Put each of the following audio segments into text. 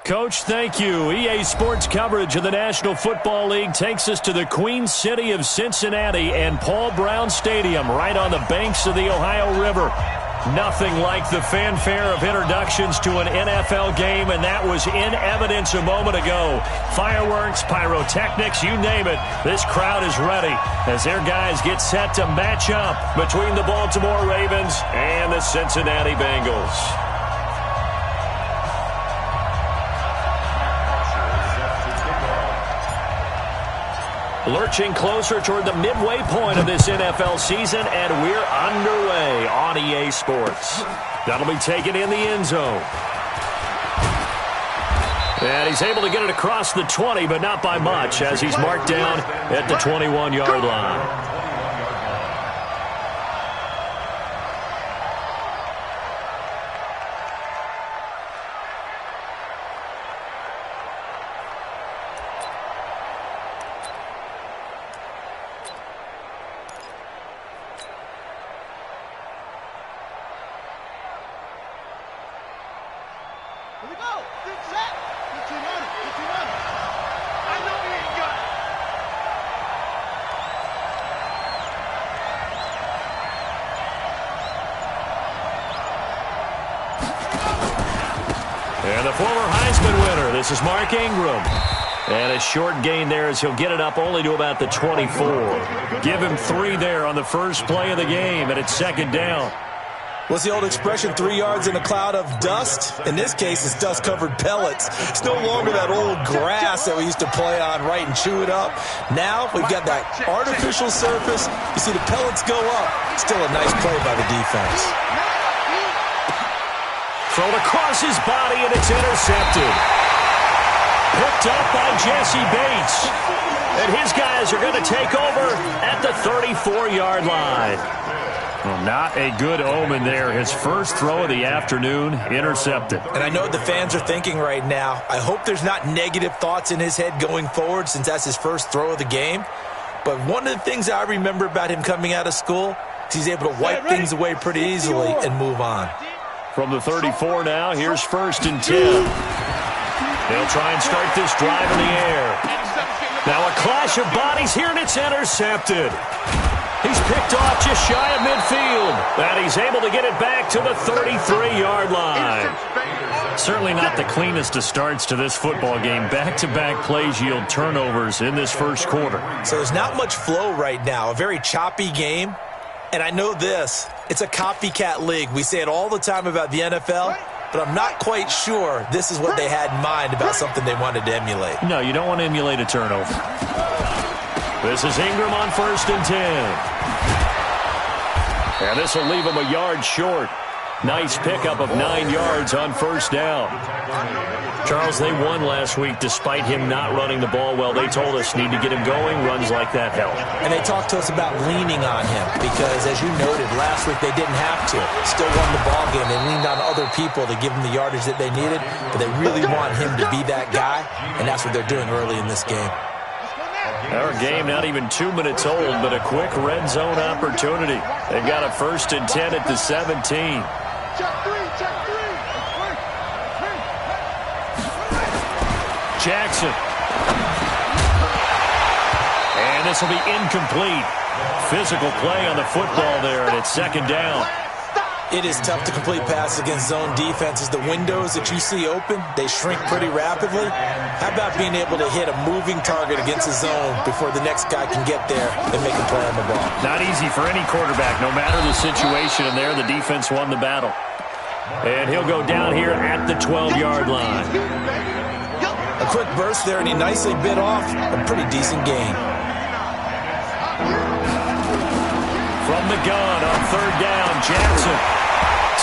Coach, thank you. EA Sports coverage of the National Football League takes us to the Queen City of Cincinnati and Paul Brown Stadium right on the banks of the Ohio River. Nothing like the fanfare of introductions to an NFL game, and that was in evidence a moment ago. Fireworks, pyrotechnics, you name it. This crowd is ready as their guys get set to match up between the Baltimore Ravens and the Cincinnati Bengals. Lurching closer toward the midway point of this NFL season, and we're underway on EA Sports. That'll be taken in the end zone. And he's able to get it across the 20, but not by much, as he's marked down at the 21-yard line. And the former Heisman winner, this is Mark Ingram. And a short gain there as he'll get it up only to about the 24. Give him 3 there on the first play of the game, and it's second down. What's the old expression, 3 yards in a cloud of dust? In this case, it's dust-covered pellets. It's no longer that old grass that we used to play on, right, and chew it up. Now we've got that artificial surface. You see the pellets go up. Still a nice play by the defense. Thrown across his body, and it's intercepted. Picked up by Jesse Bates. And his guys are going to take over at the 34-yard line. Well, not a good omen there. His first throw of the afternoon, intercepted. And I know what the fans are thinking right now. I hope there's not negative thoughts in his head going forward since that's his first throw of the game. But one of the things I remember about him coming out of school is he's able to wipe things away pretty easily and move on. From the 34 now, here's 1st and 10. They'll try and start this drive in the air. Now a clash of bodies here, and it's intercepted. He's picked off just shy of midfield, and he's able to get it back to the 33-yard line. Certainly not the cleanest of starts to this football game. Back-to-back plays yield turnovers in this first quarter. So there's not much flow right now. A very choppy game. And I know this, it's a copycat league. We say it all the time about the NFL, but I'm not quite sure this is what they had in mind about something they wanted to emulate. No, you don't want to emulate a turnover. This is Ingram on 1st and 10. And this will leave him a yard short. Nice pickup of 9 yards on 1st down. Charles, they won last week despite him not running the ball well. They told us need to get him going. Runs like that help. And they talked to us about leaning on him because, as you noted, last week they didn't have to. Still won the ball game. They leaned on other people to give them the yardage that they needed, but they really want him to be that guy, and that's what they're doing early in this game. Our game not even 2 minutes old, but a quick red zone opportunity. They've got a 1st and 10 at the 17. Jackson. And this will be incomplete. Physical play on the football there, and it's 2nd down. It is tough to complete passes against zone defenses. The windows that you see open, they shrink pretty rapidly. How about being able to hit a moving target against a zone before the next guy can get there and make a play on the ball? Not easy for any quarterback, no matter the situation. And there, the defense won the battle. And he'll go down here at the 12-yard line. A quick burst there, and he nicely bit off a pretty decent gain. From the gun on 3rd down, Jackson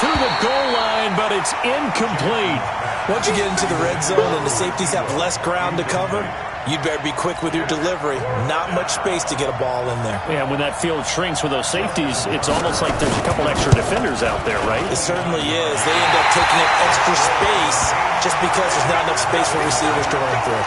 to the goal line, but it's incomplete. Once you get into the red zone and the safeties have less ground to cover, you'd better be quick with your delivery. Not much space to get a ball in there. Yeah, when that field shrinks with those safeties, it's almost like there's a couple extra defenders out there, right? It certainly is. They end up taking up extra space just because there's not enough space for receivers to run through.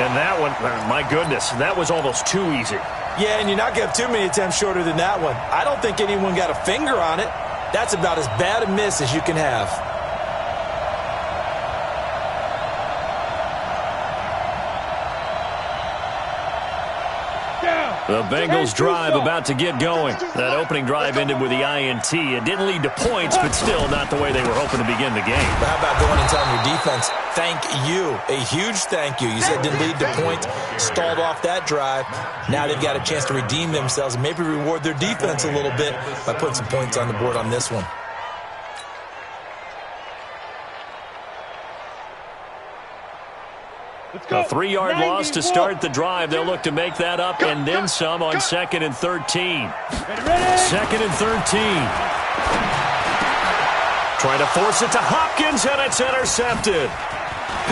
And that one, my goodness, that was almost too easy. Yeah, and you're not going to have too many attempts shorter than that one. I don't think anyone got a finger on it. That's about as bad a miss as you can have. The Bengals drive about to get going. That opening drive ended with the INT. It didn't lead to points, but still not the way they were hoping to begin the game. But how about going and telling your defense, thank you, a huge thank you. You said it didn't lead to points, stalled off that drive. Now they've got a chance to redeem themselves and maybe reward their defense a little bit by putting some points on the board on this one. A 3-yard loss to start the drive. They'll look to make that up and then some on 2nd and 13. 2nd and 13. Trying to force it to Hopkins, and it's intercepted.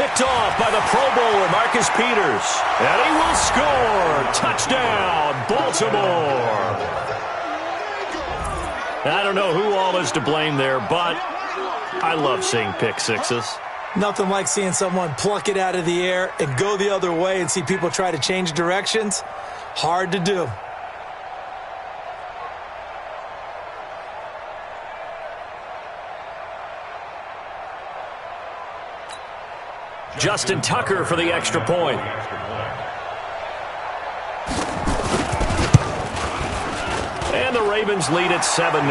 Picked off by the Pro Bowler, Marcus Peters. And he will score. Touchdown, Baltimore. I don't know who all is to blame there, but I love seeing pick sixes. Nothing like seeing someone pluck it out of the air and go the other way and see people try to change directions. Hard to do. Justin Tucker for the extra point. And the Ravens lead at 7-0.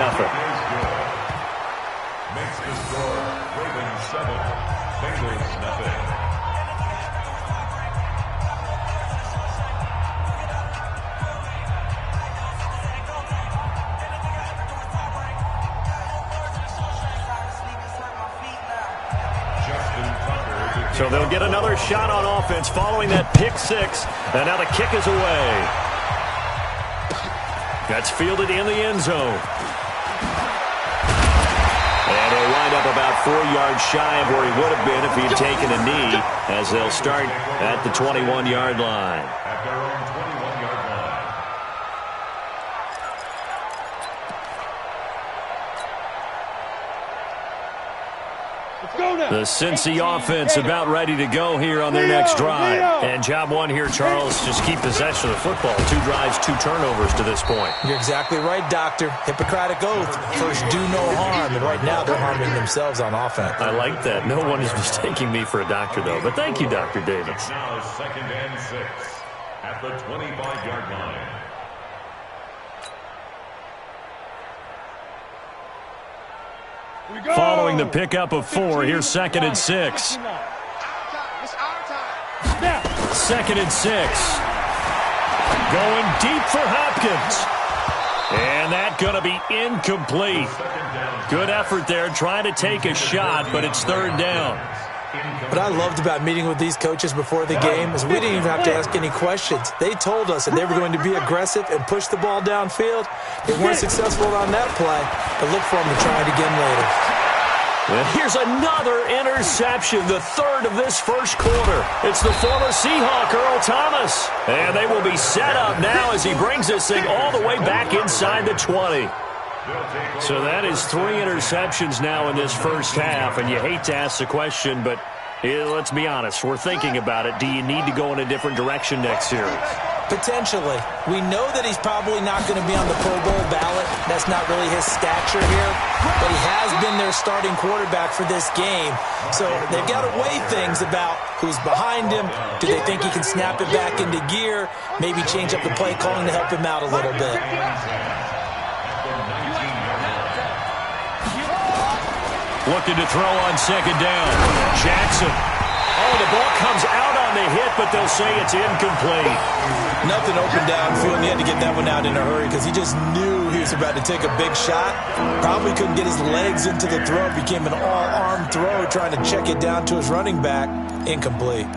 Makes the score Ravens 7, Bengals nothing. So they'll get another shot on offense following that pick six. And now the kick is away. That's fielded in the end zone. And he'll wind up about 4 yards shy of where he would have been if he had taken a knee, as they'll start at the 21-yard line. At their own 21-yard line. The Cincy offense about ready to go here on their next drive. And job one here, Charles, just keep possession of the football. 2 drives, 2 turnovers to this point. You're exactly right, Doctor. Hippocratic oath. First, do no harm. And right now, they're harming themselves on offense. I like that. No one is mistaking me for a doctor, though. But thank you, Dr. Davis. Now 2nd and 6 at the 25-yard line. Following the pickup of 4, here's 2nd and 6. 2nd and 6. Going deep for Hopkins. And that going to be incomplete. Good effort there, trying to take a shot, but it's 3rd down. What I loved about meeting with these coaches before the game is we didn't even have to ask any questions. They told us that they were going to be aggressive and push the ball downfield. They weren't successful on that play, but look for them to try it again later. And here's another interception, the 3rd of this first quarter. It's the former Seahawk, Earl Thomas. And they will be set up now as he brings this thing all the way back inside the 20. So that is 3 interceptions now in this first half, and you hate to ask the question, but let's be honest, we're thinking about it. Do you need to go in a different direction next series? Potentially. We know that he's probably not going to be on the Pro Bowl ballot. That's not really his stature here, but he has been their starting quarterback for this game. So they've got to weigh things about who's behind him. Do they think he can snap it back into gear? Maybe change up the play calling to help him out a little bit. Looking to throw on 2nd down. Jackson. Oh, the ball comes out on the hit, but they'll say it's incomplete. Nothing open downfield, and he had to get that one out in a hurry because he just knew he was about to take a big shot. Probably couldn't get his legs into the throw. It became an all-arm throw, trying to check it down to his running back. Incomplete.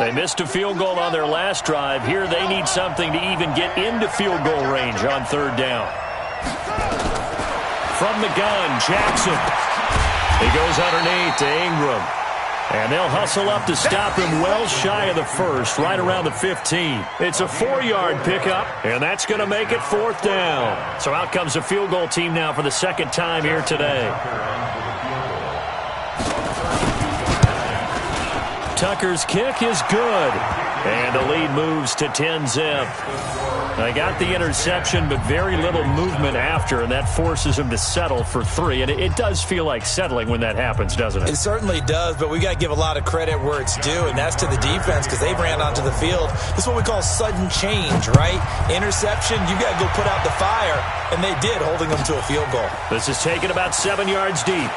They missed a field goal on their last drive. Here they need something to even get into field goal range on 3rd down. From the gun, Jackson. He goes underneath to Ingram. And they'll hustle up to stop him well shy of the 1st, right around the 15. It's a 4-yard pickup, and that's going to make it 4th down. So out comes the field goal team now for the 2nd time here today. Tucker's kick is good. And the lead moves to 10-zip. They got the interception, but very little movement after, and that forces him to settle for 3. And it does feel like settling when that happens, doesn't it? It certainly does, but we got to give a lot of credit where it's due, and that's to the defense because they ran onto the field. This is what we call sudden change, right? Interception, you got to go put out the fire, and they did, holding them to a field goal. This is taken about 7 yards deep.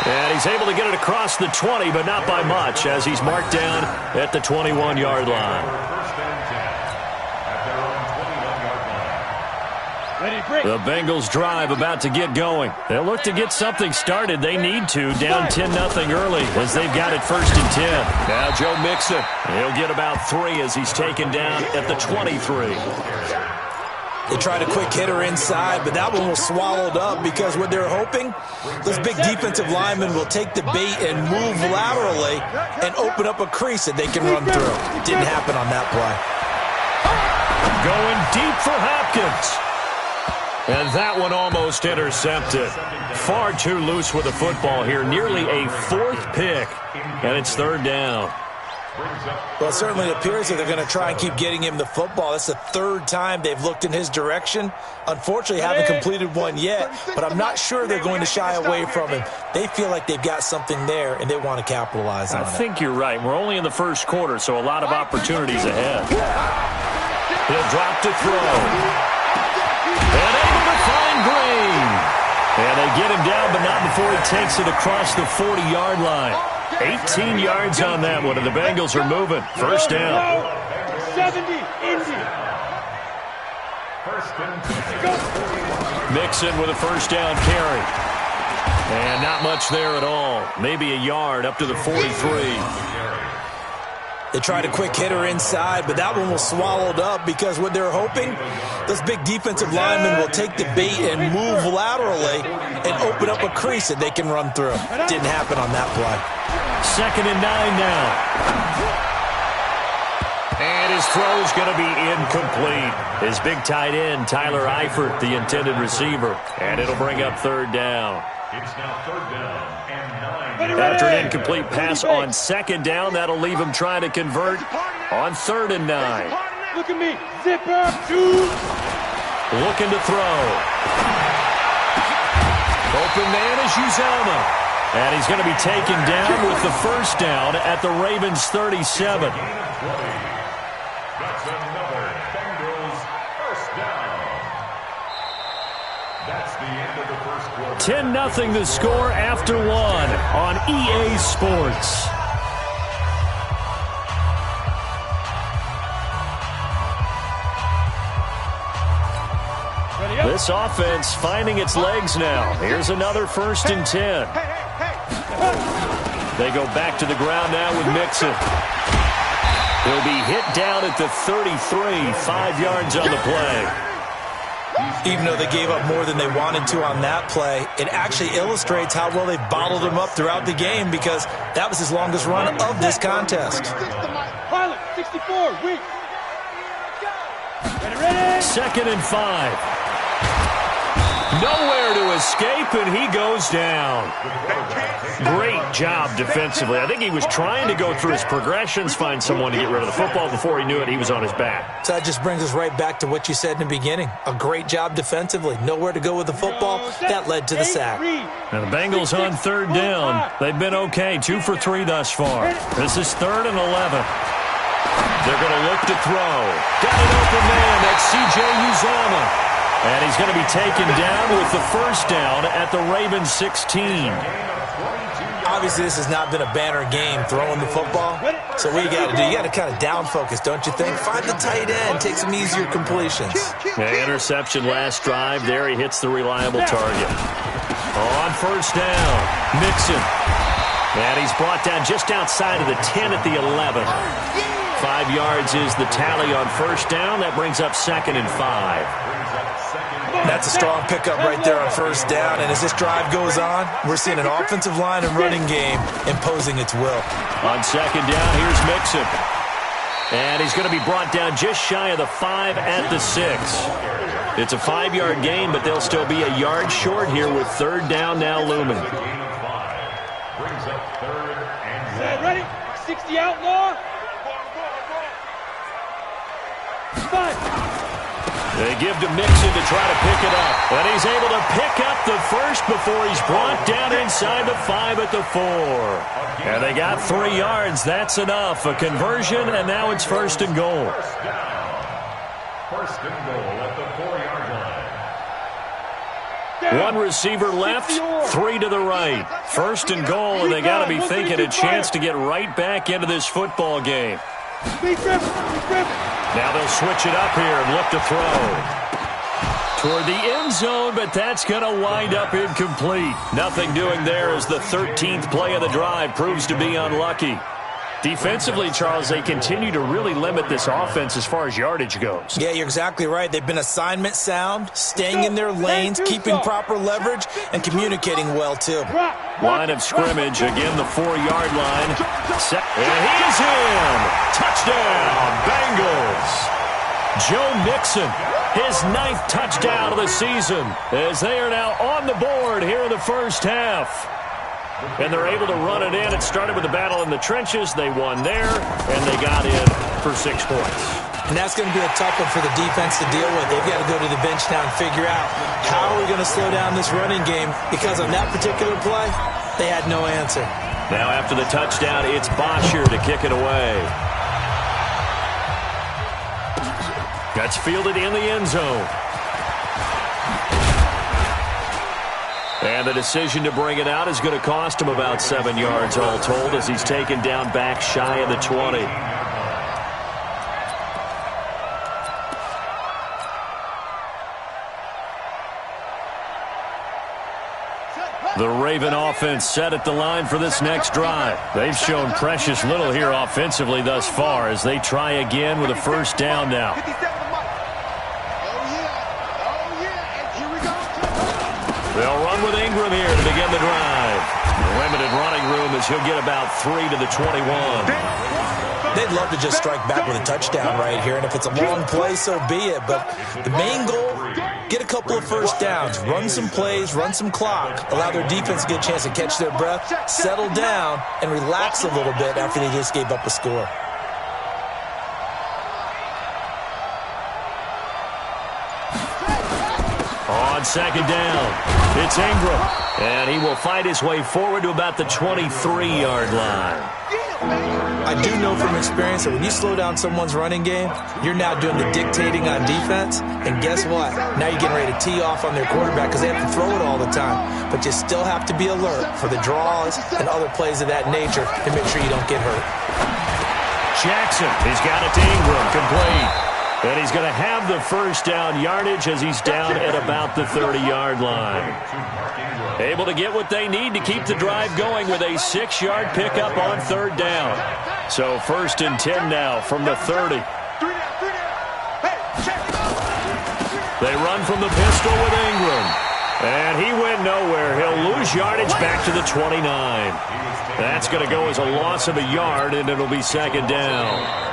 And he's able to get it across the 20, but not by much, as he's marked down at the 21-yard line. The Bengals drive about to get going. They'll look to get something started. They need to, down 10-0 early, as they've got it 1st and 10. Now Joe Mixon. He'll get about 3 as he's taken down at the 23. They tried a quick hitter inside, but that one was swallowed up because what they're hoping, those big defensive linemen will take the bait and move laterally and open up a crease that they can run through. Didn't happen on that play. Going deep for Hopkins. And that one almost intercepted. Far too loose with the football here. Nearly a 4th pick. And it's 3rd down. Well, it certainly appears that they're going to try and keep getting him the football. That's the 3rd time they've looked in his direction. Unfortunately, haven't completed one yet, but I'm not sure they're going to shy away from him. They feel like they've got something there, and they want to capitalize on it. I think you're right. We're only in the 1st quarter, so a lot of opportunities ahead. He'll drop to throw. And able to find Green. And they get him down, but not before he takes it across the 40-yard line. 18 yards on that one, and the Bengals are moving. 1st down. 70, Indy. Mixon with a 1st down carry. And not much there at all. Maybe a yard up to the 43. They tried a quick hitter inside, but that one was swallowed up because what they're hoping, those big defensive linemen will take the bait and move laterally and open up a crease that they can run through. Didn't happen on that play. 2nd and 9 now. And his throw's going to be incomplete. His big tight end, Tyler Eifert, the intended receiver. And it'll bring up 3rd down. It's now 3rd down and 9. After an incomplete pass on 2nd down, that'll leave him trying to convert on 3rd and 9. Look at me. Zipper. 2. Looking to throw. Open man is Uzomah. And he's going to be taken down with the 1st down at the Ravens' 37. That's another Bengals 1st down. That's the end of the 1st quarter. 10-0 the score after 1 on EA Sports. This offense finding its legs now. Here's another 1st and 10. They go back to the ground now with Mixon. He'll be hit down at the 33, 5 yards on the play. Even though they gave up more than they wanted to on that play, it actually illustrates how well they bottled him up throughout the game because that was his longest run of this contest. Pilot, 64, weak. Ready. 2nd and 5. Nowhere to escape, and he goes down. Great job defensively. I think he was trying to go through his progressions, find someone to get rid of the football. Before he knew it, he was on his back. So that just brings us right back to what you said in the beginning. A great job defensively. Nowhere to go with the football. That led to the sack. Now the Bengals on 3rd down. They've been okay. 2 for 3 thus far. This is 3rd and 11. They're going to look to throw. Got an open man. That's C.J. Uzomah. And he's going to be taken down with the 1st down at the Ravens' 16. Obviously, this has not been a banner game throwing the football. So what you got to do, you got to kind of down focus, don't you think? Find the tight end, take some easier completions. Yeah, interception last drive. There he hits the reliable target. On 1st down, Mixon. And he's brought down just outside of the 10 at the 11. 5 yards is the tally on 1st down. That brings up 2nd and 5. That's a strong pickup right there on 1st down. And as this drive goes on, we're seeing an offensive line and running game imposing its will. On 2nd down, here's Mixon. And he's going to be brought down just shy of the 5 at the 6. It's a 5-yard gain, but they'll still be a yard short here with 3rd down now looming. Brings up 3rd and 1. Ready? 60 outlaw. They give to Mixon to try to pick it up. And he's able to pick up the first before he's brought down inside the 5 at the 4. And they got 3 yards. That's enough. A conversion, and now it's 1st and goal. First and goal at the 4-yard line. One receiver left, 3 to the right. 1st and goal, and they got to be thinking a chance to get right back into this football game. Now they'll switch it up here and look to throw. Toward the end zone, but that's going to wind up incomplete. Nothing doing there as the 13th play of the drive proves to be unlucky. Defensively, Charles, they continue to really limit this offense as far as yardage goes. Yeah, you're exactly right. They've been assignment sound, staying in their lanes, keeping proper leverage, and communicating well, too. Line of scrimmage, again the 4-yard line. Set, and he's in! Touchdown, Bengals! Joe Mixon, his 9th touchdown of the season, as they are now on the board here in the first half. And they're able to run it in. It started with a battle in the trenches. They won there, and they got in for 6 points. And that's going to be a tough one for the defense to deal with. They've got to go to the bench now and figure out how are we going to slow down this running game, because on that particular play, they had no answer. Now after the touchdown, it's Bosher to kick it away. That's fielded in the end zone. And the decision to bring it out is going to cost him about 7 yards all told, as he's taken down back shy of the 20. The Raven offense set at the line for this next drive. They've shown precious little here offensively thus far as they try again with a 1st down now. They'll run with Ingram here to begin the drive. Limited running room as he'll get about 3 to the 21. They'd love to just strike back with a touchdown right here, and if it's a long play, so be it. But the main goal, get a couple of 1st downs, run some plays, run some clock, allow their defense to get a chance to catch their breath, settle down, and relax a little bit after they just gave up a score. On 2nd down, it's Ingram, and he will fight his way forward to about the 23-yard line. I do know from experience that when you slow down someone's running game, you're now doing the dictating on defense, and guess what? Now you're getting ready to tee off on their quarterback because they have to throw it all the time. But you still have to be alert for the draws and other plays of that nature to make sure you don't get hurt. Jackson, he's got it to Ingram, complete. And he's going to have the 1st down yardage as he's down at about the 30-yard line. Able to get what they need to keep the drive going with a 6-yard pickup on 3rd down. So 1st and 10 now from the 30. They run from the pistol with Ingram. And he went nowhere. He'll lose yardage back to the 29. That's going to go as a loss of a yard, and it'll be 2nd down.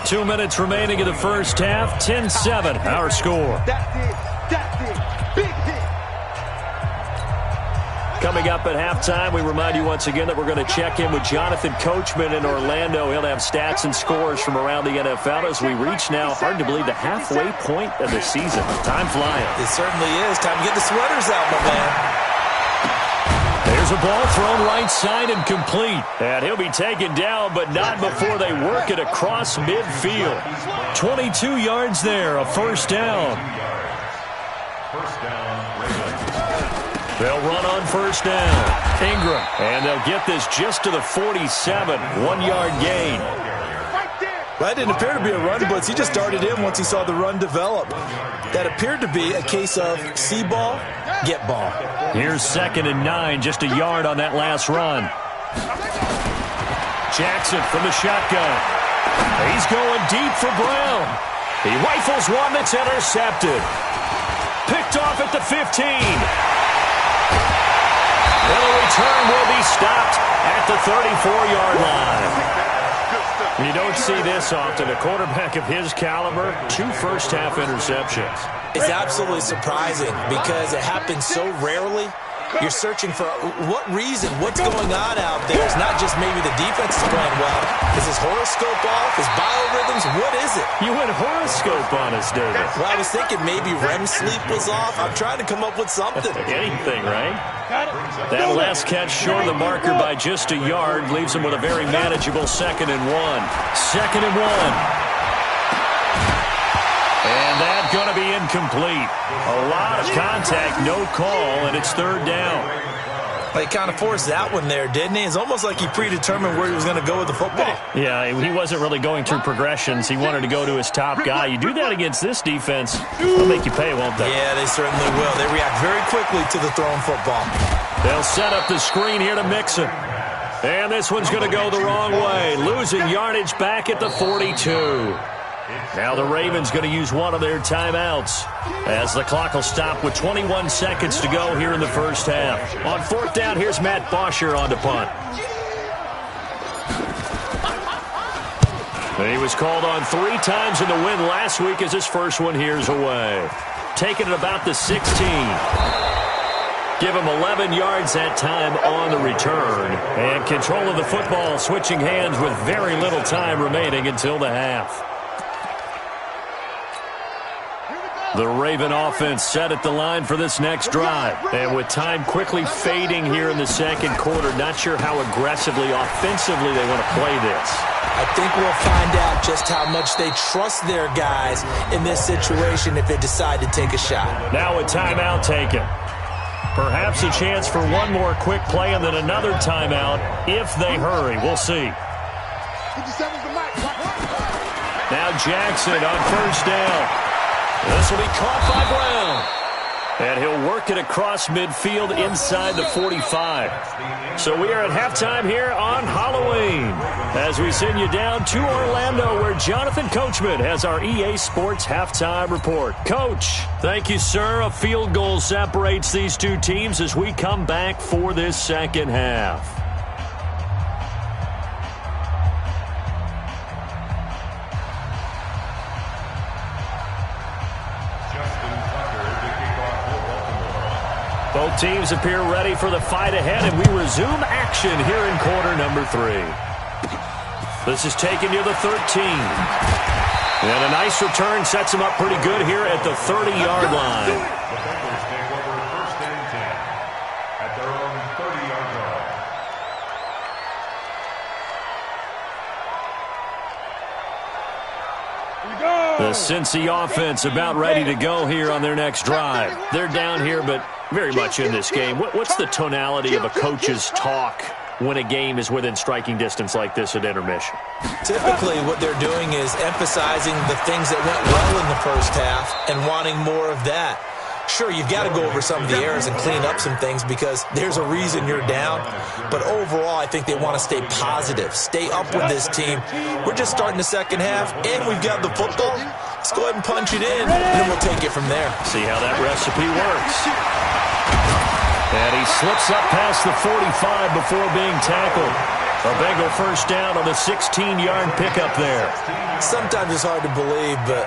2 minutes remaining in the first half. 10-7, our score. Coming up at halftime, we remind you once again that we're going to check in with Jonathan Coachman in Orlando. He'll have stats and scores from around the NFL as we reach now, hard to believe, the halfway point of the season. Time flying. It certainly is. Time to get the sweaters out, my man. There's a ball thrown right side and complete. And he'll be taken down, but not before they work it across midfield. 22 yards there, a 1st down. They'll run on 1st down. Ingram, and they'll get this just to the 47, 1-yard gain. That didn't appear to be a run blitz. He just darted in once he saw the run develop. That appeared to be a case of see ball, get ball. Here's 2nd and 9, just a yard on that last run. Jackson from the shotgun. He's going deep for Brown. He rifles one that's intercepted. Picked off at the 15. And the return will be stopped at the 34-yard line. You don't see this often. A quarterback of his caliber, 2 first-half interceptions. It's absolutely surprising because it happens so rarely. You're searching for what reason, what's going on out there. It's not just maybe the defense is playing well. Is his horoscope off? His biorhythms? What is it? You went horoscope on us, David. Well, I was thinking maybe REM sleep was off. I'm trying to come up with something. Anything, right? That last catch short of the marker by just a yard leaves him with a very manageable 2nd and 1. 2nd and 1. And that's going to be incomplete. A lot of contact, no call, and it's 3rd down. He kind of forced that one there, didn't he? It's almost like he predetermined where he was going to go with the football. Yeah, he wasn't really going through progressions. He wanted to go to his top guy. You do that against this defense, they'll make you pay, won't they? Yeah, they certainly will. They react very quickly to the thrown football. They'll set up the screen here to mix it. And this one's going to go the wrong way. Losing yardage back at the 42. Now the Ravens going to use one of their timeouts as the clock will stop with 21 seconds to go here in the first half. On 4th down, here's Matt Bosher on to punt. He was called on 3 times in the win last week as his first one here's away. Taking it about the 16. Give him 11 yards that time on the return. And control of the football switching hands with very little time remaining until the half. The Raven offense set at the line for this next drive. And with time quickly fading here in the 2nd quarter, not sure how aggressively, offensively they want to play this. I think we'll find out just how much they trust their guys in this situation if they decide to take a shot. Now a timeout taken. Perhaps a chance for one more quick play and then another timeout if they hurry. We'll see. Now Jackson on 1st down. This will be caught by Brown. And he'll work it across midfield inside the 45. So we are at halftime here on Halloween as we send you down to Orlando where Jonathan Coachman has our EA Sports halftime report. Coach, thank you, sir. A field goal separates these two teams as we come back for this 2nd half. Both teams appear ready for the fight ahead, and we resume action here in quarter number 3. This is taken near the 13. And a nice return sets him up pretty good here at the 30-yard line. The Bengals take over 1st and 10 at their own 30-yard line. The Cincy offense about ready to go here on their next drive. They're down here, but very much in this game. What's the tonality of a coach's talk when a game is within striking distance like this at intermission? Typically, what they're doing is emphasizing the things that went well in the first half and wanting more of that. Sure, you've got to go over some of the errors and clean up some things because there's a reason you're down. But overall, I think they want to stay positive, stay up with this team. We're just starting the 2nd half, and we've got the football. Let's go ahead and punch it in, and then we'll take it from there. See how that recipe works. And he slips up past the 45 before being tackled. A Bengal 1st down on the 16-yard pickup there. Sometimes it's hard to believe, but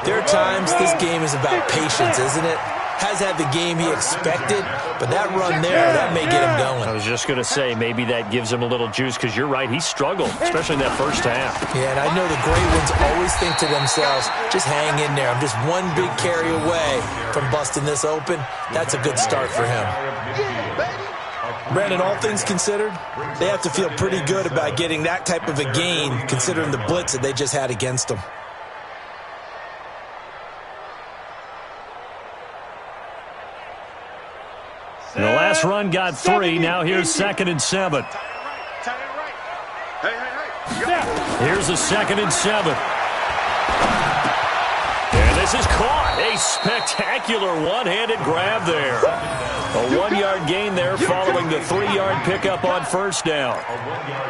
there are times this game is about patience, isn't it? Has had the game he expected, but that run there, that may get him going. I was just going to say, maybe that gives him a little juice, because you're right, he struggled, especially in that first half. Yeah, and I know the great ones always think to themselves, just hang in there. I'm just one big carry away from busting this open. That's a good start for him. Brandon, all things considered, they have to feel pretty good about getting that type of a gain, considering the blitz that they just had against them. The last run got 3. Now here's 2nd and 7. Here's a 2nd and 7. And this is caught. A spectacular one-handed grab there. A 1-yard gain there following the 3-yard pickup on 1st down.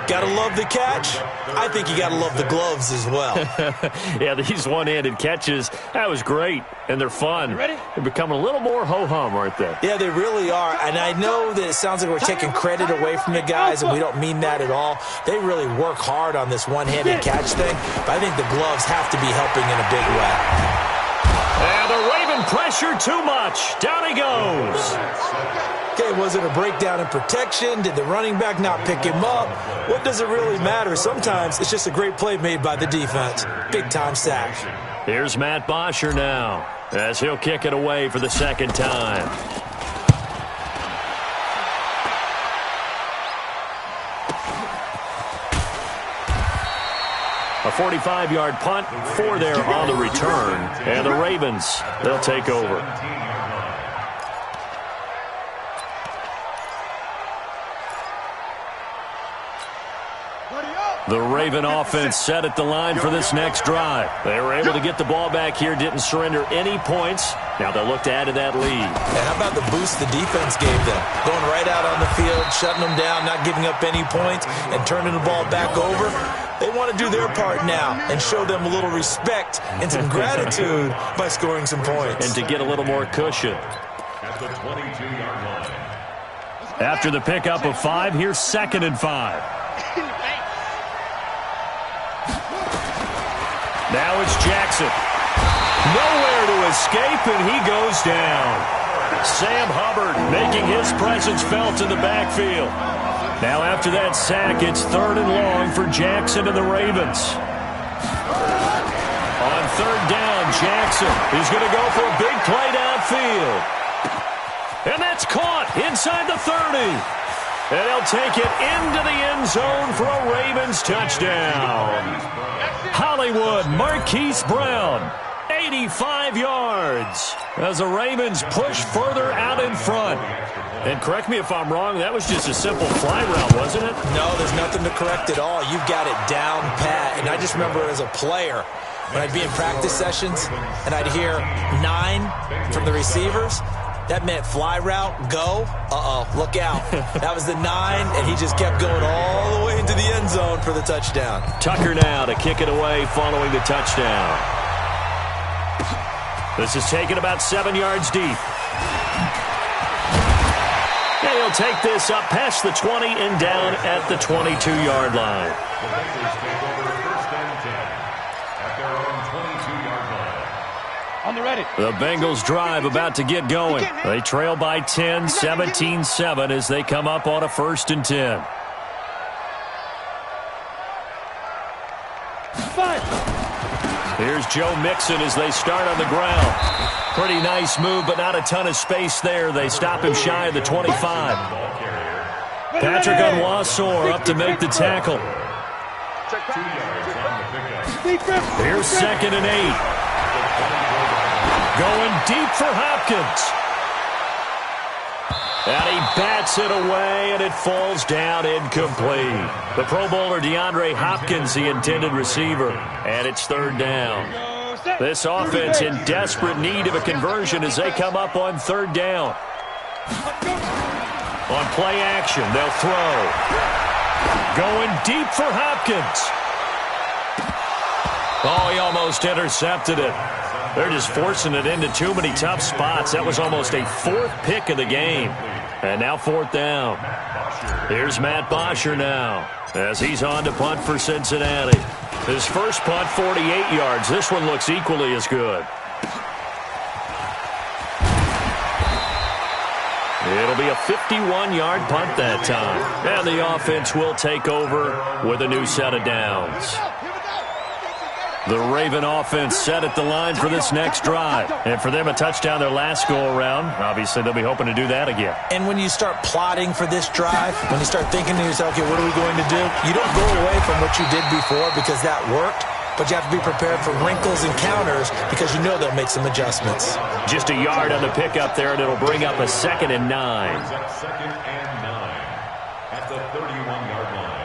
Gotta love the catch. I think you gotta love the gloves as well. Yeah, these one-handed catches, that was great. And they're fun. Ready? They're becoming a little more ho-hum, aren't they? Yeah, they really are. And I know that it sounds like we're taking credit away from the guys, and we don't mean that at all. They really work hard on this one-handed catch thing, but I think the gloves have to be helping in a big way. And the Raven pressure too much. Down he goes. Okay, was it a breakdown in protection? Did the running back not pick him up? What does it really matter? Sometimes it's just a great play made by the defense. Big-time sack. Here's Matt Bosher now, as he'll kick it away for the second time. A 45-yard punt, 4 there on the return. And the Ravens, they'll take over. The Raven offense set at the line for this next drive. They were able to get the ball back here, didn't surrender any points. Now they'll look to add to that lead. And how about the boost the defense gave them? Going right out on the field, shutting them down, not giving up any points, and turning the ball back over. They want to do their part now and show them a little respect and some gratitude by scoring some points. And to get a little more cushion. At the 22-yard line. After the pickup of 5, here's 2nd and 5. Now it's Jackson. Nowhere to escape, and he goes down. Sam Hubbard making his presence felt in the backfield. Now after that sack, it's 3rd and long for Jackson and the Ravens. On 3rd down, Jackson is going to go for a big play downfield. And that's caught inside the 30. And they'll take it into the end zone for a Ravens touchdown. Hollywood Marquise Brown, 85 yards, as the Ravens push further out in front. And correct me if I'm wrong, that was just a simple fly route, wasn't it? No, there's nothing to correct at all. You've got it down pat. And I just remember as a player, when I'd be in practice sessions and I'd hear 9 from the receivers, that meant fly route, go, look out. That was the 9, and he just kept going all the way into the end zone for the touchdown. Tucker now to kick it away following the touchdown. This is taken about 7 yards deep. And he'll take this up past the 20 and down at the 22-yard line. The Bengals take over 1st and 10 at their own 22-yard line. On the ready. The Bengals drive about to get going. They trail by 10, 17-7 as they come up on a 1st and 10. 5. Here's Joe Mixon as they start on the ground. Pretty nice move, but not a ton of space there. They stop him shy of the 25. Patrick Onwuasor up to make the tackle. 2 yards on the pickup. Here's 2nd and 8. Going deep for Hopkins. And he bats it away, and it falls down incomplete. The Pro Bowler DeAndre Hopkins, the intended receiver, and it's 3rd down. This offense in desperate need of a conversion as they come up on 3rd down. On play action, they'll throw. Going deep for Hopkins. Oh, he almost intercepted it. They're just forcing it into too many tough spots. That was almost a 4th pick of the game. And now 4th down. Here's Matt Bosher now as he's on to punt for Cincinnati. His first punt, 48 yards. This one looks equally as good. It'll be a 51-yard punt that time. And the offense will take over with a new set of downs. The Raven offense set at the line for this next drive. And for them, a touchdown their last go-around. Obviously, they'll be hoping to do that again. And when you start plotting for this drive, when you start thinking to yourself, okay, what are we going to do? You don't go away from what you did before because that worked. But you have to be prepared for wrinkles and counters because you know they'll make some adjustments. Just a yard on the pickup there, and it'll bring up a 2nd and 9. 2nd and 9 at the 31-yard line.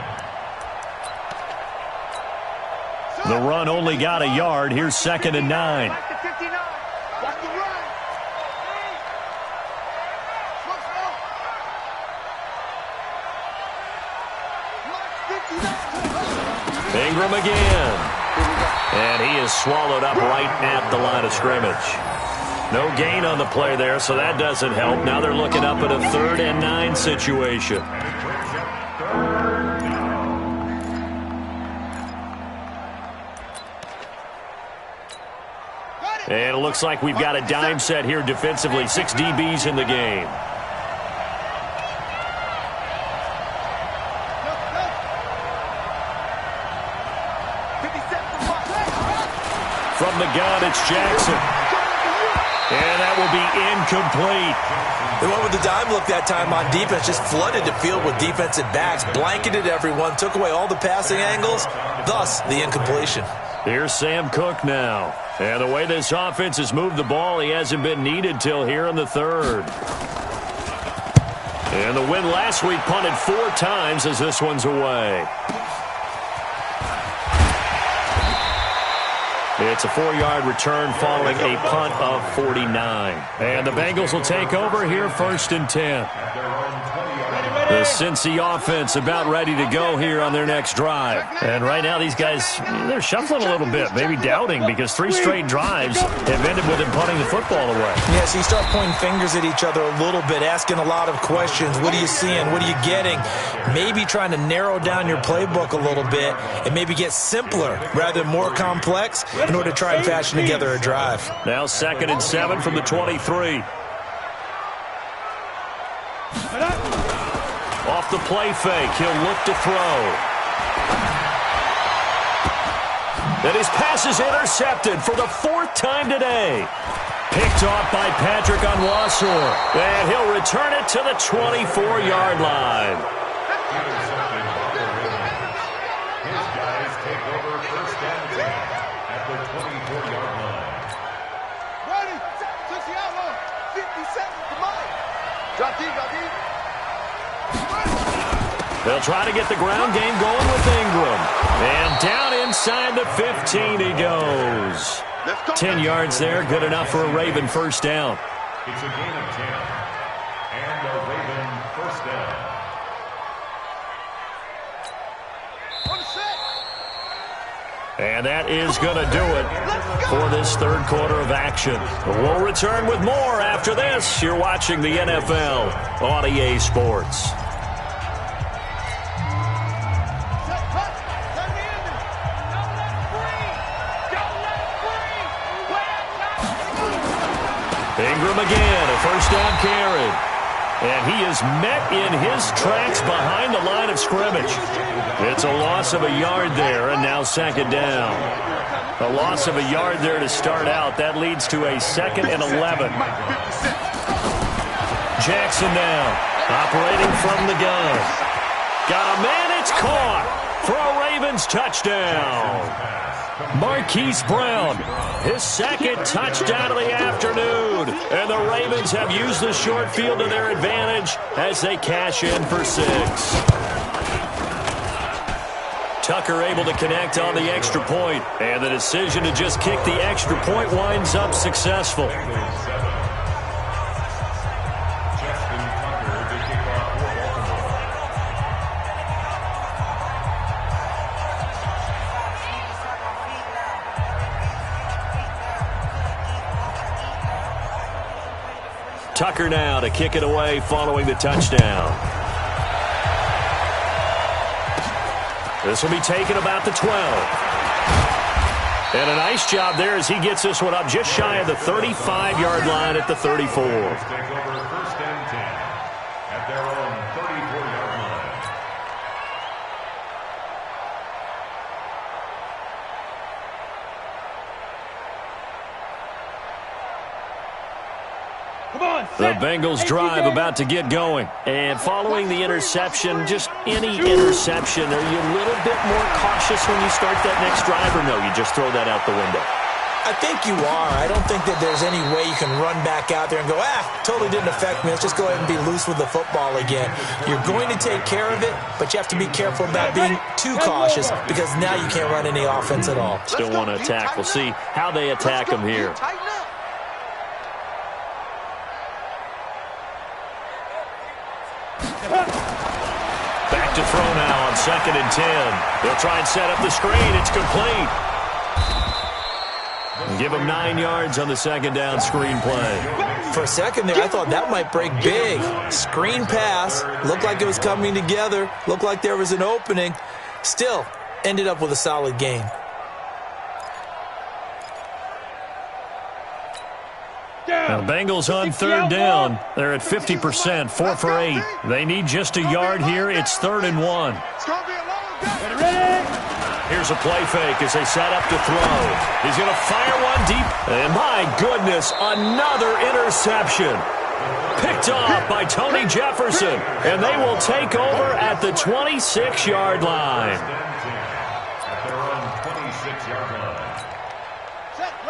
The run only got a yard. Here's 2nd and 9. Ingram again. And he is swallowed up right at the line of scrimmage. No gain on the play there, so that doesn't help. Now they're looking up at a 3rd and 9 situation. And it looks like we've got a dime set here defensively. 6 DBs in the game. From the gun, it's Jackson. And that will be incomplete. They went with the dime look that time on defense, just flooded the field with defensive backs, blanketed everyone, took away all the passing angles, thus the incompletion. Here's Sam Cook now. And the way this offense has moved the ball, he hasn't been needed till here in the third. And the win last week punted 4 times as this one's away. It's a 4-yard return following a punt of 49. And the Bengals will take over here 1st and 10. The Cincy offense about ready to go here on their next drive. And right now these guys, they're shuffling a little bit, maybe doubting, because 3 straight drives have ended with them punting the football away. Yeah, so you start pointing fingers at each other a little bit, asking a lot of questions. What are you seeing? What are you getting? Maybe trying to narrow down your playbook a little bit and maybe get simpler rather than more complex in order to try and fashion together a drive. Now 2nd and 7 from the 23. Off the play fake, he'll look to throw. And his pass is intercepted for the 4th time today. Picked off by Patrick Onwuasor. And he'll return it to the 24-yard line. His guys take over 1st and 10 at the 24-yard line. Ready? 50 seconds. Come on. Drop deep. They'll try to get the ground game going with Ingram. And down inside the 15 he goes. 10 yards there, good enough for a Raven 1st down. It's a gain of 10. And a Raven 1st down. And that is going to do it for this 3rd quarter of action. We'll return with more after this. You're watching the NFL on EA Sports. Ingram again, a 1st down carry. And he is met in his tracks behind the line of scrimmage. It's a loss of a yard there, and now 2nd down. A loss of a yard there to start out. That leads to a 2nd and 11. Jackson now, operating from the gun. Got a man, it's caught for a Ravens touchdown. Marquise Brown, his 2nd touchdown of the afternoon. And the Ravens have used the short field to their advantage as they cash in for 6. Tucker able to connect on the extra point. And the decision to just kick the extra point winds up successful. Tucker now to kick it away following the touchdown. This will be taken about the 12. And a nice job there as he gets this one up just shy of the 35-yard line at the 34. Take over 1st and 10 at their own 34-yard line. The Bengals drive about to get going. And following the interception, just any interception, are you a little bit more cautious when you start that next drive, or no, you just throw that out the window? I think you are. I don't think that there's any way you can run back out there and go, totally didn't affect me. Let's just go ahead and be loose with the football again. You're going to take care of it, but you have to be careful about being too cautious because now you can't run any offense at all. Still want to attack. We'll see how they attack them here. Back to throw now on 2nd and 10. They'll try and set up the screen. It's complete. Give him 9 yards on the 2nd down screen play. For a second there, I thought that might break big. Screen pass. Looked like it was coming together. Looked like there was an opening. Still, ended up with a solid gain. Now, the Bengals on third down. They're at 50%, 4 for 8. They need just a yard here. It's 3rd and 1. Here's a play fake as they set up to throw. He's going to fire one deep. And my goodness, another interception. Picked off by Tony Jefferson. And they will take over at the 26-yard line.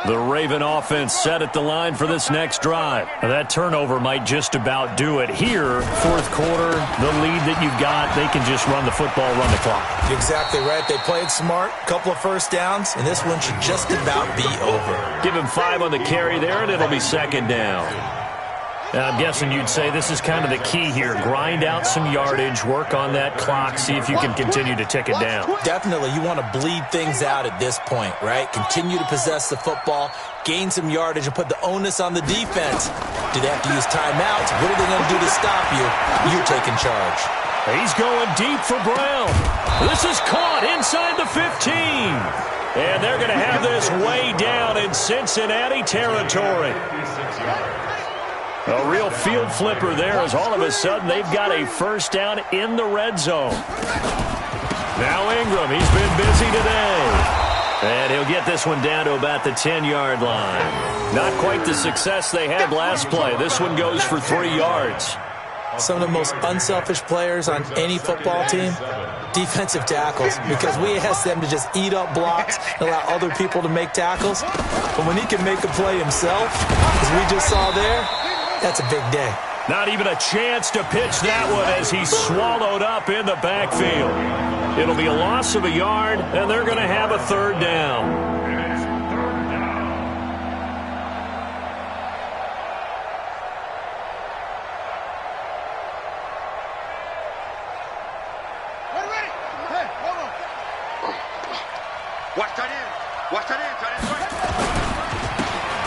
The Raven offense set at the line for this next drive. That turnover might just about do it here. Fourth quarter, the lead that you've got, they can just run the football, run the clock. You're exactly right. They played smart, couple of first downs, and this one should just about be over. Give him 5 on the carry there, and it'll be 2nd down. I'm guessing you'd say this is kind of the key here. Grind out some yardage, work on that clock, see if you can continue to tick it down. Definitely. You want to bleed things out at this point, right? Continue to possess the football, gain some yardage, and put the onus on the defense. Do they have to use timeouts? What are they going to do to stop you? You're taking charge. He's going deep for Brown. This is caught inside the 15. And they're going to have this way down in Cincinnati territory. A real field flipper there as all of a sudden they've got a first down in the red zone. Now Ingram, he's been busy today. And he'll get this one down to about the 10-yard line. Not quite the success they had last play. This one goes for 3 yards. Some of the most unselfish players on any football team, defensive tackles, because we ask them to just eat up blocks and allow other people to make tackles. But when he can make a play himself, as we just saw there, that's a big day. Not even a chance to pitch that one as he's swallowed up in the backfield. It'll be a loss of a yard, and they're going to have a 3rd down.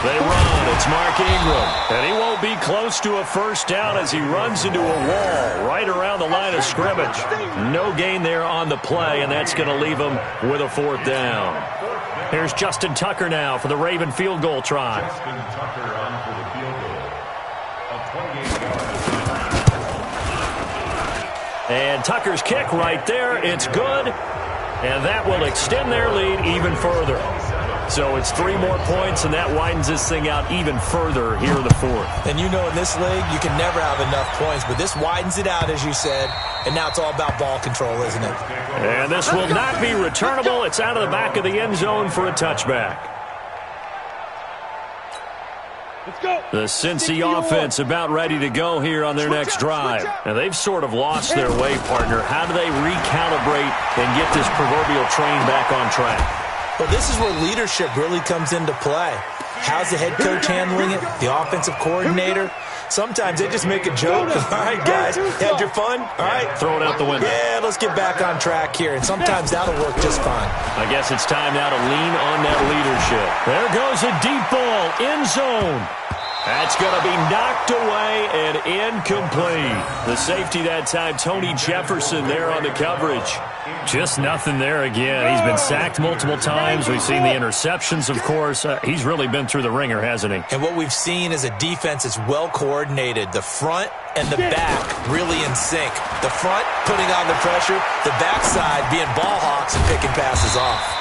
They run. It's Mark Ingram. And he won't be close to a first down as he runs into a wall right around the line of scrimmage. No gain there on the play, and that's going to leave him with a 4th down. Here's Justin Tucker now for the Raven field goal try. Justin Tucker on for the field goal. A 28-yard. And Tucker's kick right there. It's good. And that will extend their lead even further. So it's 3 more points, and that widens this thing out even further here in the 4th. And you know in this league, you can never have enough points, but this widens it out, as you said, and now it's all about ball control, isn't it? And this will not be returnable. It's out of the back of the end zone for a touchback. The Cincy offense about ready to go here on their next drive. And they've sort of lost their way, partner. How do they recalibrate and get this proverbial train back on track? Well, this is where leadership really comes into play. How's the head coach handling it? The offensive coordinator? Sometimes they just make a joke. All right, guys, had your fun? All right. Throw it out the window. Yeah, let's get back on track here. And sometimes that'll work just fine. I guess it's time now to lean on that leadership. There goes a deep ball, end zone. That's going to be knocked away and incomplete. The safety that time, Tony Jefferson there on the coverage. Just nothing there again. He's been sacked multiple times. We've seen the interceptions, of course. He's really been through the ringer, hasn't he? And what we've seen is a defense that's well coordinated. The front and the back really in sync. The front putting on the pressure, the backside being ball hawks and picking passes off.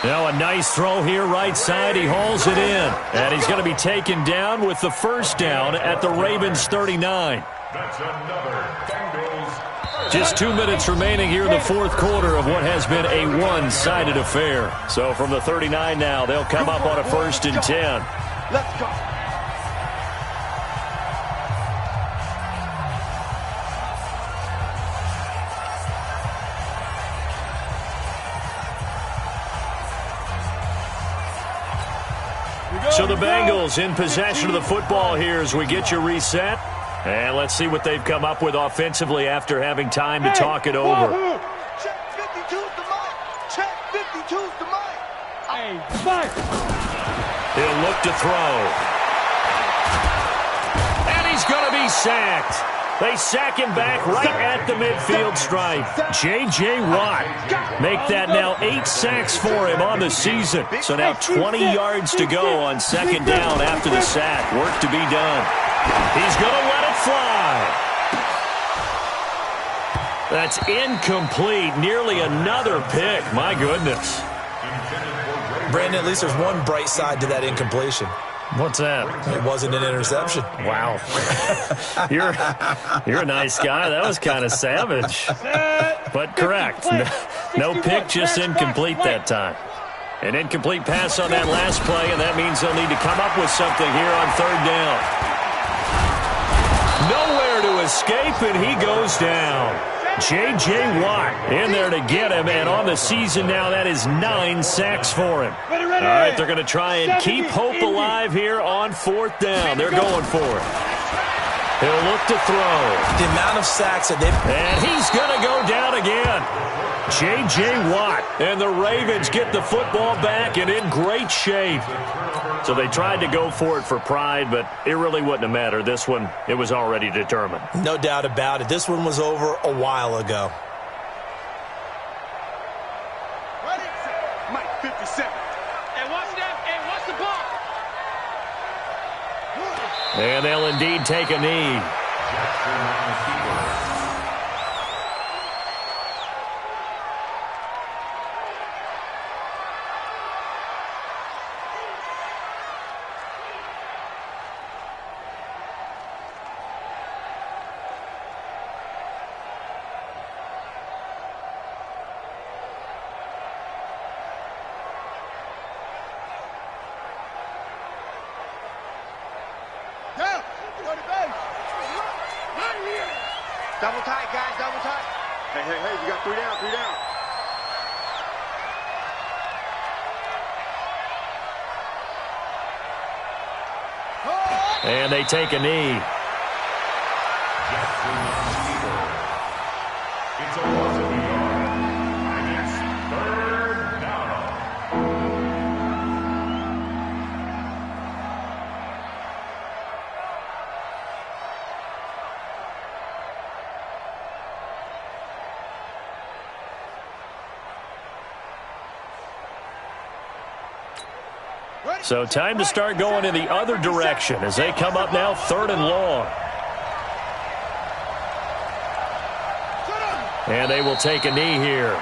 Now a nice throw here right side. He hauls it in. And he's going to be taken down with the first down at the Ravens 39. That's another Bengals. Just 2 minutes remaining here in the 4th quarter of what has been a one-sided affair. So from the 39 now, they'll come up on a 1st and 10. Let's go. So the Bengals in possession of the football here as we get you reset. And let's see what they've come up with offensively after having time to talk it over. Check 52's the mic. Check 52's the mic. Hey, Mike. He'll look to throw. And he's going to be sacked. They sack him back right at the midfield stripe. J.J. Watt make that now 8 sacks for him on the season. So now 20 yards to go on second down after the sack. Work to be done. He's going to let it fly. That's incomplete. Nearly another pick. My goodness. Brandon, at least there's one bright side to that incompletion. What's that? It wasn't an interception. Wow. You're a nice guy. That was kind of savage. But correct. No pick, just incomplete that time. An incomplete pass on that last play, and that means they'll need to come up with something here on third down. Nowhere to escape, and he goes down. J.J. Watt in there to get him, and on the season now, that is 9 sacks for him. All right, they're going to try and keep hope alive here on fourth down. They're going for it. He'll look to throw. The amount of sacks that they've... And he's going to go down again. J.J. Watt. And the Ravens get the football back and in great shape. So they tried to go for it for pride, but it really wouldn't have mattered. This one, it was already determined. No doubt about it. This one was over a while ago. Mike, 57. And watch that, and watch the ball. And they'll indeed take a knee. Double tight, guys, double tight. Hey, you got 3 down, 3 down. And they take a knee. It's a loss of a yard. And it's third down. So time to start going in the other direction as they come up now 3rd and long. And they will take a knee here.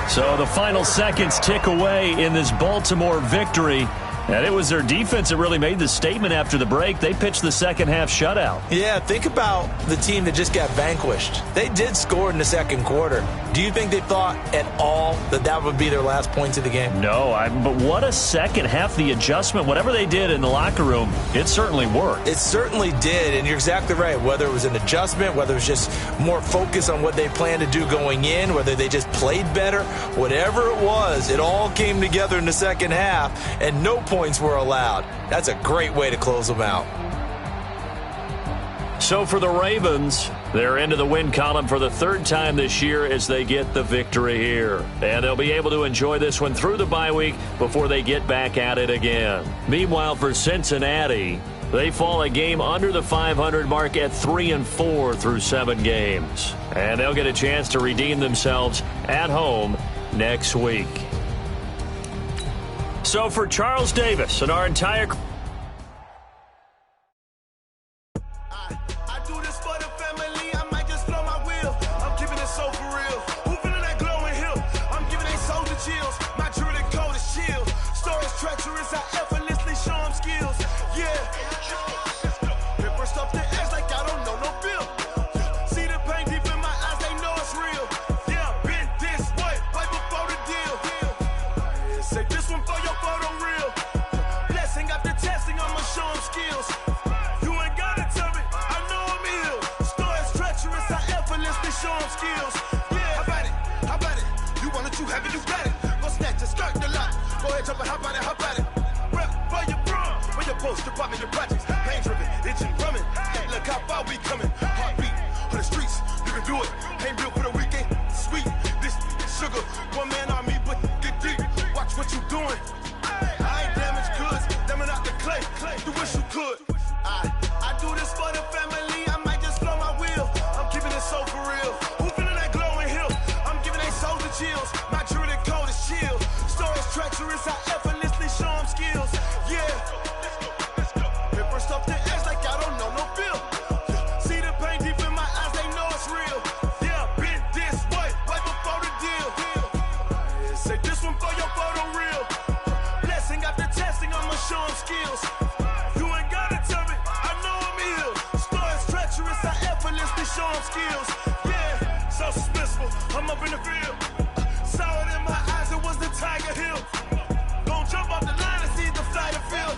So the final seconds tick away in this Baltimore victory. And it was their defense that really made the statement after the break. They pitched the second half shutout. Yeah, think about the team that just got vanquished. They did score in the second quarter. Do you think they thought at all that that would be their last points of the game? No, but what a second half. The adjustment, whatever they did in the locker room, it certainly worked. It certainly did, and you're exactly right. Whether it was an adjustment, whether it was just more focus on what they planned to do going in, whether they just played better, whatever it was, it all came together in the second half, and no points were allowed. That's a great way to close them out. So for the Ravens, they're into the win column for the 3rd time this year as they get the victory here. And they'll be able to enjoy this one through the bye week before they get back at it again. Meanwhile, for Cincinnati, they fall a game under the 500 mark at 3-4 through 7 games. And they'll get a chance to redeem themselves at home next week. So for Charles Davis and our entire... One man on me, but get deep. Watch what you doing. I ain't damaged good. could. I do this for the family. I might just blow my wheel. I'm keeping it so for real. Who feeling that glowing hill? I'm giving they souls the chills. My Druidic code is chill. Stories treacherous. I effortlessly show them skills. Yeah. Paper stuff to edge like I don't know no feel. See the pain deep in my eyes. They know it's real. Yeah, been this way before the deal. Say this one for your photo reel. Blessing after testing, I'ma show them skills. You ain't gotta tell me, I know I'm ill. Stories treacherous, I effortlessly show them skills. Yeah, so suspenseful, I'm up in the field. Saw it in my eyes, it was the Tiger Hill. Gon' jump off the line and see the flight of field.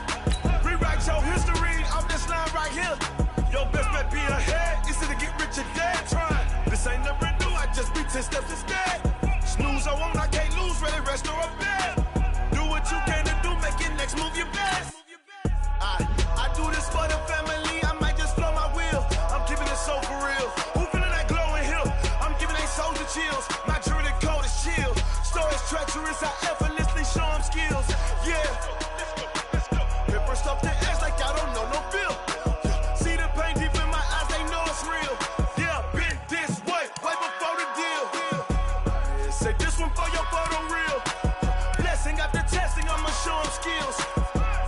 Rewrite your history, I'm this line right here. Your best bet be ahead, easy to get rich or dead. Trying, this ain't never new, I just be 10 steps instead. Snooze I won't, I can't lose, ready, rest or a bed. Do what you can to do, make it next move your best. I do this for the family, I might just blow my wheel. I'm keeping it so for real. Who feeling that glowing hill? I'm giving they souls the chills. My Druidic code is chill. Stories treacherous, I effortlessly show them skills. Yeah. Paper stuff to edge like I don't know no feel. See the pain deep in my eyes, they know it's real. Yeah, been this way before the deal. Say this one for your photo reel. Blessing after testing, I'ma show them skills.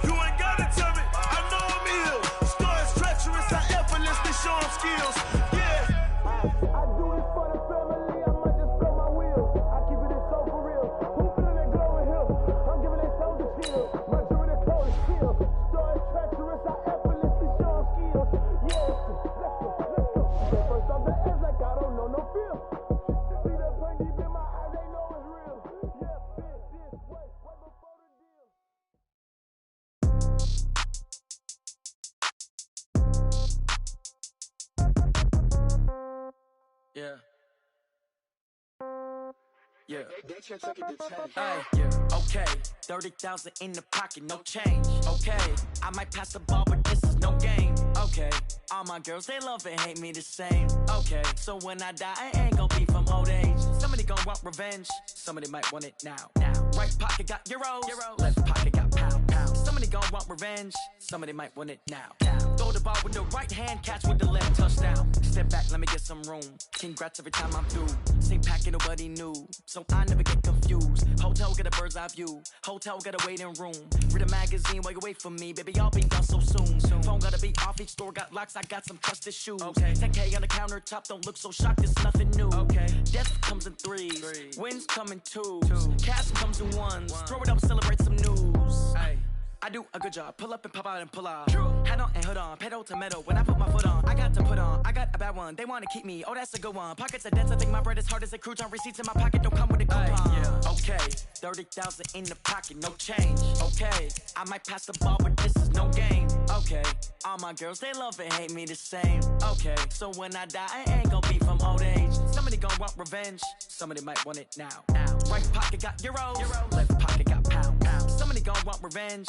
You ain't gotta tell me, I know I'm ill. Stories treacherous, I effortlessly show them skills. Yeah. I do this for the family, I might just blow my wheel. I keep it so for real. Who feeling that glowing hill? I'm giving they souls the chill. My Druidic code is chill. Stories treacherous, I effortlessly show them skills. Yeah, let's go. First off the edge like I don't know no feel. See that pain deep in my eyes, they know it's real. Yeah, been this way before the deal. Yeah. Yeah. Hey, yeah. Okay. 30,000 in the pocket, no change. Okay. I might pass the ball, but this is no game. Okay. All my girls, they love and hate me the same. Okay. So when I die, I ain't gon' be from old age. Somebody gon' want revenge. Somebody might want it now. Right pocket got euros. Left pocket got pound. Somebody gon' want revenge. Somebody might want it now. Throw the ball with the right hand, catch with the left, touchdown. Step back, let me get some room. Congrats every time I'm through. Same packet, nobody knew, so I never get confused. Hotel get a bird's eye view. Hotel got a waiting room. Read a magazine while you wait for me, baby. I'll be done so soon. Phone gotta be off. Each store got locks. I got some trusted shoes. Okay. 10K on the countertop. Don't look so shocked. It's nothing new. Okay. Death comes in threes. Wins come in twos. Cash comes in ones. Throw it up, celebrate some news. Hey. I do a good job, pull up and pop out and pull out. Hat on and hood on, pedal to metal. When I put my foot on, I got to put on. I got a bad one, they wanna keep me. Oh, that's a good one. Pockets are dense, I think my bread is hard as a crouton. Receipts in my pocket don't come with a coupon. Yeah. Okay, 30,000 in the pocket, no change. Okay, I might pass the ball, but this is no game. Okay, all my girls, they love and hate me the same. Okay, so when I die, I ain't gon' be from old age. Somebody gon' want revenge, somebody might want it now. Right pocket got euros, left pocket got pound. Somebody gon' want revenge.